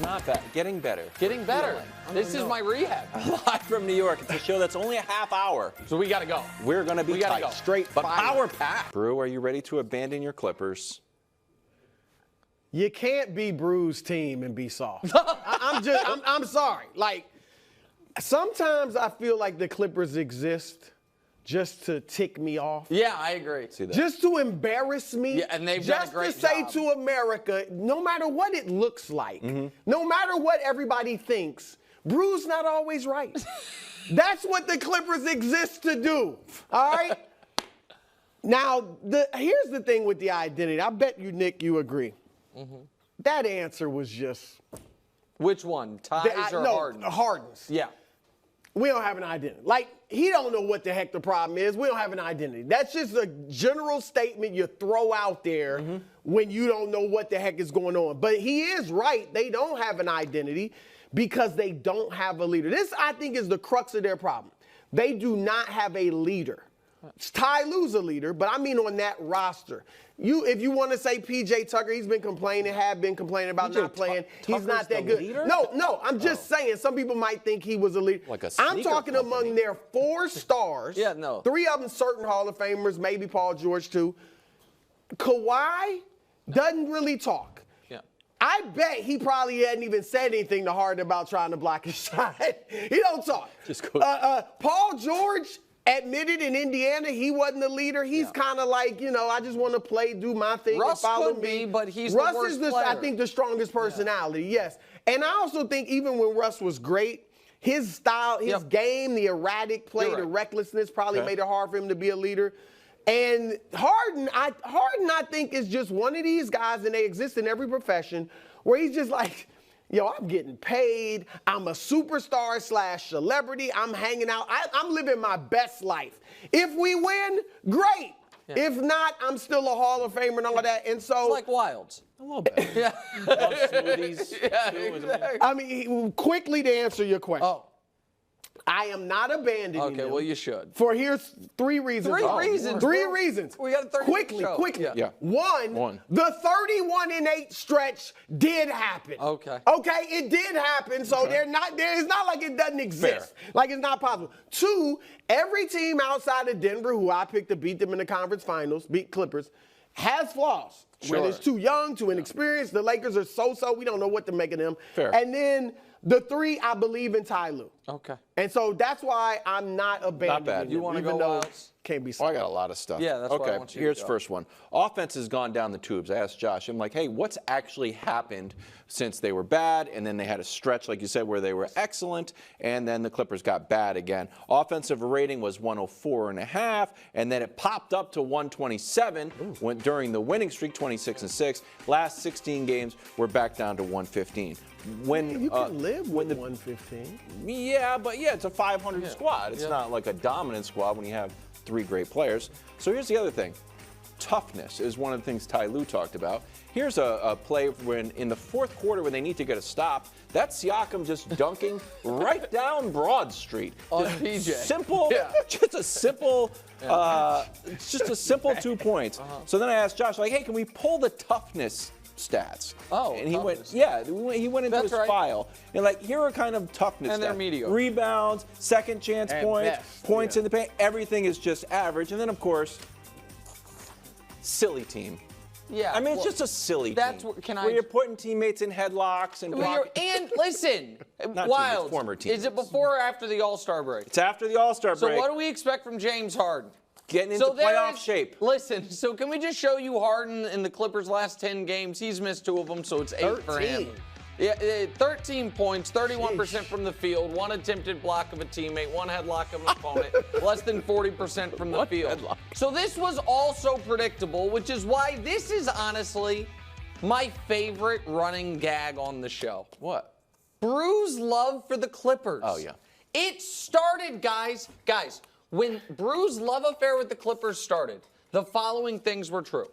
Not bad. Getting better. Getting better. This is my rehab. Live from New York. It's a show that's only a half hour. So we got to go. We're going to be tight. Go. Straight but power packed. Brew, are you ready to abandon your Clippers? You can't be Brew's team and be soft. I'm sorry. Like, sometimes I feel like the Clippers exist just to tick me off. Yeah, I agree. See that? Just to embarrass me. Yeah, and they've done a great Just to say job. to America, no matter what it looks like, no matter what everybody thinks, Brew's not always right. That's what the Clippers exist to do. All right? Now, here's the thing with the identity. I bet you, Nick, you agree. That answer was just... Which one? Ties or Harden? Harden's. Yeah. We don't have an identity. Like, he don't know what the heck the problem is. We don't have an identity. That's just a general statement you throw out there when you don't know what the heck is going on. But he is right. They don't have an identity because they don't have a leader. This, I think, is the crux of their problem. They do not have a leader. Ty Lue's a leader, but I mean on that roster. If you want to say P.J. Tucker, he's been complaining about not playing. He's not that good. Leader? No, I'm just saying. Some people might think he was a leader. Like a I'm sneaker talking company. among their 4 stars. Yeah, no. 3 of them certain Hall of Famers, maybe Paul George too. Kawhi doesn't really talk. Yeah. I bet he probably hadn't even said anything to Harden about trying to block his shot. He don't talk. Just go. Paul George admitted in Indiana he wasn't the leader. He's kind of like, I just want to play, do my thing, Russ and follow could me. be, but he's Russ the worst is, player. I think, the strongest personality, yes. And I also think even when Russ was great, his style, his game, the erratic play, the recklessness probably made it hard for him to be a leader. And Harden, I think, is just one of these guys, and they exist in every profession, where he's just like, I'm getting paid. I'm a superstar / celebrity. I'm hanging out. I'm living my best life. If we win, great. Yeah. If not, I'm still a Hall of Famer and all that. And so, it's like Wildes. A little bit. Yeah. Love smoothies. Yeah, exactly. I mean, quickly to answer your question. Oh. I am not abandoning Okay, them. well, you should. For here's 3 reasons. Three reasons. We got a 30-minute show. Quickly. Yeah. One, the 31-8 stretch did happen. Okay. Okay, it did happen. So it's not like it doesn't exist. Fair. Like it's not possible. 2, every team outside of Denver, who I picked to beat them in the conference finals, beat Clippers, has flaws. Sure. Whether it's too young, too inexperienced, the Lakers are so-so. We don't know what to make of them. Fair. And then the 3, I believe in Ty Lue. Okay. And so that's why I'm not abandoning bad. them, You wanna even go, though Wildes? can't be Oh, I got a lot of stuff. Yeah, that's why I okay, want you to here's go. first one. Offense has gone down the tubes. I asked Josh, I'm like, hey, what's actually happened since they were bad, and then they had a stretch, like you said, where they were excellent, and then the Clippers got bad again. Offensive rating was 104.5, and then it popped up to 127 during the winning streak, 26-6. Last 16 games, we're back down to 115. You can live with 115. Yeah, but it's a 500 squad. It's not like a dominant squad when you have 3 great players. So here's the other thing. Toughness is one of the things Ty Lue talked about. Here's a play when in the 4th quarter when they need to get a stop. That's Siakam just dunking right down Broad Street. On Just PJ. Simple, just a simple, just a simple 2 points. So then I asked Josh, like, hey, can we pull the toughness stats? Oh, and he toughness. he went into That's his right. file and like, here are kind of toughness And they're stats. mediocre. Rebounds, second chance And points, best, points in the paint. Everything is just average. And then of course, silly team. Yeah. I mean, it's well, just a silly that's team. what- where you're putting teammates in headlocks and blocking. And listen, Not Wildes, teammates, former is teammates. it before or after the All-Star break? It's after the All-Star break. So what do we expect from James Harden? Getting into there playoff is- shape. Listen, so can we just show you Harden in the Clippers' last 10 games? He's missed 2 of them, so it's 8 for him. 13. Yeah, 13 points, 31% from the field, 1 attempted block of a teammate, 1 headlock of an opponent, less than 40% from the field. headlock? So this was also predictable, which is why this is honestly my favorite running gag on the show. What? Brew's love for the Clippers. Oh, yeah. It started, guys, when Brew's love affair with the Clippers started, the following things were true.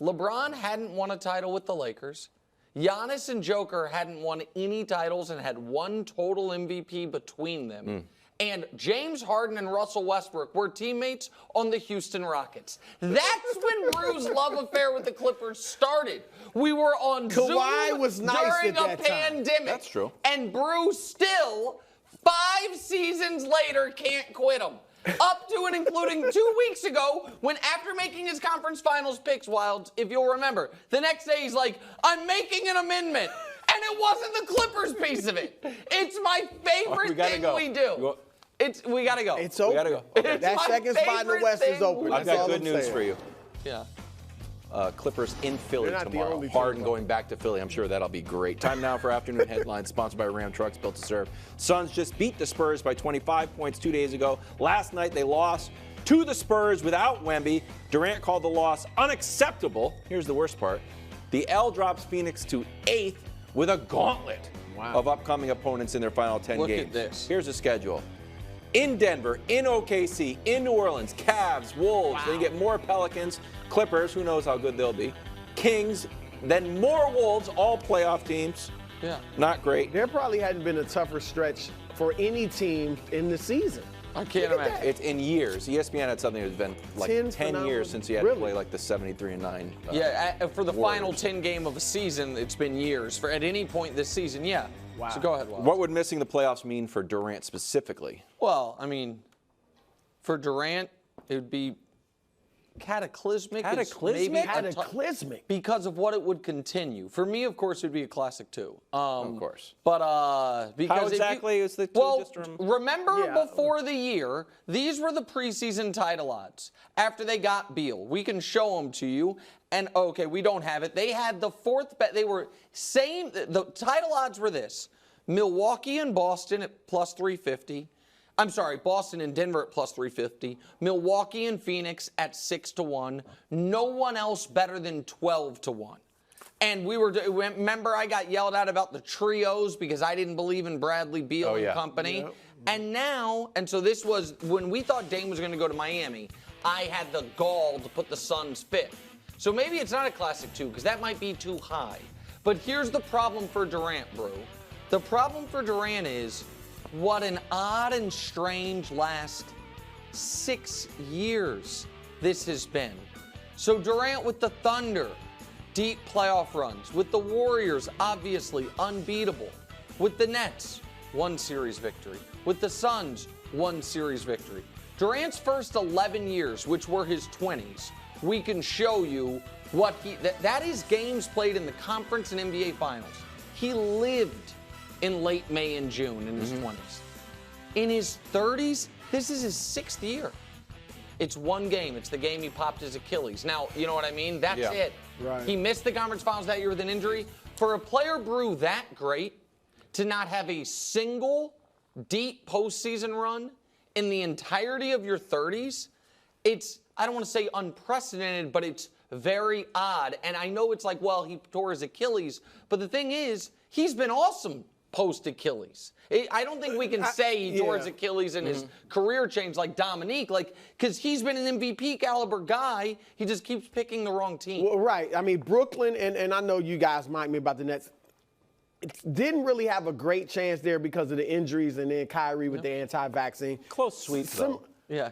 LeBron hadn't won a title with the Lakers. Giannis and Joker hadn't won any titles and had 1 total MVP between them. And James Harden and Russell Westbrook were teammates on the Houston Rockets. That's when Bruce's love affair with the Clippers started. We were on Kawhi Zoom was nice during at a that time. pandemic. That's true. And Bruce still, 5 seasons later, can't quit him. Up to and including 2 weeks ago, when after making his conference finals picks, Wildes, if you'll remember, the next day he's like, I'm making an amendment. And it wasn't the Clippers piece of it. It's my favorite thing we do. We gotta go. It's open. We gotta go. Okay. That second spot in the West is open. I've That's got all good I'm news saying. for you. Yeah. Clippers in Philly They're not the tomorrow. only team Harden involved. going back to Philly. I'm sure that'll be great. Time now for afternoon headlines, sponsored by Ram Trucks, built to serve. Suns just beat the Spurs by 25 points 2 days ago. Last night they lost to the Spurs without Wemby. Durant called the loss unacceptable. Here's the worst part. The L drops Phoenix to 8th with a gauntlet of upcoming opponents in their final 10 Look games. at this. Here's the schedule. In Denver, in OKC, in New Orleans, Cavs, Wolves. Then you get more Pelicans, Clippers, who knows how good they'll be, Kings, then more Wolves, all playoff teams. Yeah. Not great. There probably hadn't been a tougher stretch for any team in the season. I can't Look at imagine. It's in years. ESPN had something that's been like 10 10 years since you had to play like the 73-9. For the final Warriors. 10 game of a season, it's been years. For at any point this season, yeah. Wow. So go ahead, Wildes. What would missing the playoffs mean for Durant specifically? Well, I mean, for Durant, it would be cataclysmic. It's Cataclysmic? maybe Cataclysmic. because of what it would continue. For me, of course, it would be a classic too. Of course. But because How if exactly is the two? well, just to remember Yeah. before the year, these were the preseason title odds. After they got Beal, we can show them to you. And okay, we don't have it. They had the fourth bet. They were same. The title odds were this: Milwaukee and Boston at plus 350. I'm sorry, Boston and Denver at plus 350. Milwaukee and Phoenix at 6-1. No one else better than 12-1. And remember I got yelled at about the trios because I didn't believe in Bradley Beal and company. Yep. And now, and so this was, when we thought Dame was going to go to Miami, I had the gall to put the Suns fifth. So maybe it's not a classic two because that might be too high. But here's the problem for Durant, bro. The problem for Durant is what an odd and strange last 6 years this has been. So Durant with the Thunder, deep playoff runs. With the Warriors, obviously unbeatable. With the Nets, 1 series victory. With the Suns, 1 series victory. Durant's first 11 years, which were his 20s, we can show you what that is games played in the conference and NBA finals. He lived in late May and June in his 20s. In his 30s, this is his 6th year. It's 1 game. It's the game he popped his Achilles. Now, you know what I mean? That's it. Right. He missed the conference finals that year with an injury. For a player, Brew, that great, to not have a single deep postseason run in the entirety of your 30s, it's, I don't want to say unprecedented, but it's very odd. And I know it's like, well, he tore his Achilles, but the thing is, he's been awesome post-Achilles. I don't think we can say he tore his Achilles and his career changed like Dominique, because he's been an MVP caliber guy. He just keeps picking the wrong team. Well, right. I mean, Brooklyn, and I know you guys might me about the Nets, didn't really have a great chance there because of the injuries and then Kyrie with the anti-vaccine. Close sweep, though. Yeah.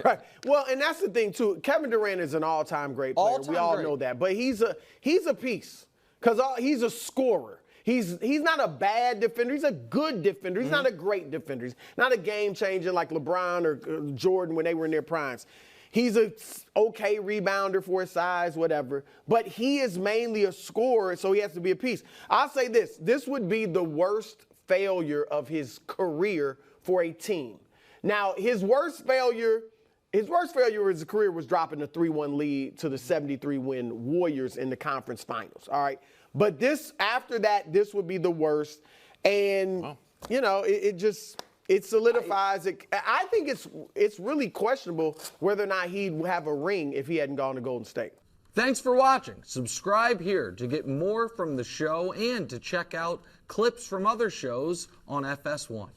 Right. Well, and that's the thing, too. Kevin Durant is an all-time great player. All-time we all great. know that. But he's a piece because he's a scorer. He's not a bad defender. He's a good defender. He's not a great defender. He's not a game changer like LeBron or Jordan when they were in their primes. He's a okay rebounder for his size, whatever. But he is mainly a scorer, so he has to be a piece. I'll say this. This would be the worst failure of his career for a team. Now, his worst failure of his career was dropping the 3-1 lead to the 73-win Warriors in the conference finals, all right? But after that, this would be the worst. And, you know, it solidifies it. I think it's really questionable whether or not he'd have a ring if he hadn't gone to Golden State. Thanks for watching. Subscribe here to get more from the show and to check out clips from other shows on FS1.